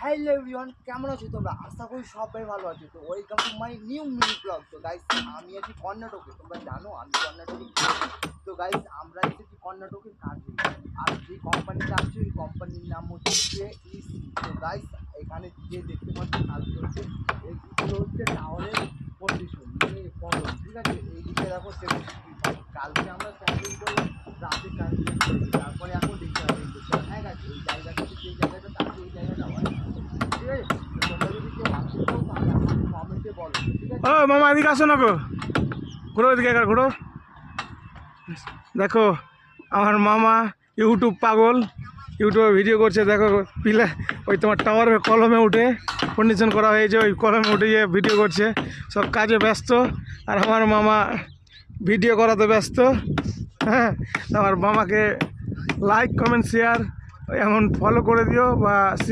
Hello everyone, কেমন আছো তোমরা? আশা করি সবাই ভালো আছো। তো welcome to my new mini blog. তো গাইস, আমি আছি কর্ণাটকে। তোমরা জানো আমি কর্ণাটকে। তো গাইস, আমরা এসেছি কর্ণাটকের কাজে। আর যে কোম্পানিতে আছি ওই কোম্পানির নাম হচ্ছে ইসি। তো গাইস, এখানে যে দেখতে পাচ্ছি কাজ করছে, এইগুলো হচ্ছে টাওয়ারের কন্ডিশন, মানে কলম। ঠিক আছে, এইদিকে দেখো 75। কালকে আমরা স্যান্ডিং করলাম, রাতে কারেন্ট করেছি, তারপরে এখন রিপেয়ারিং করছে। হ্যাঁ গাইস, এই জায়গা থেকে যে জায়গাটা তাকে ওই জায়গাটা হয়। ঠিক আছে, তোমরা যদি কেউ আসতে চাও তাহলে আমাকে কমেন্টে বলো। ঠিক আছে, ও মামা এদিকে আসো না গো, ঘুরো এদিকে একবার ঘুরো। দেখো আমার মামা ইউটিউব পাগল, ইউটিউবে ভিডিও করছে। দেখো পিলা ওই তোমার টাওয়ারের কলমে উঠে কন্ডিশন করা হয়েছে, ওই কলমে উঠে গিয়ে ভিডিও করছে, সব কাজে ব্যস্ত। আর আমার মামা ভিডিও করাতে ব্যস্ত। হ্যাঁ, আমার মামাকে লাইক কমেন্ট শেয়ার এমন ফলো করে দিও বা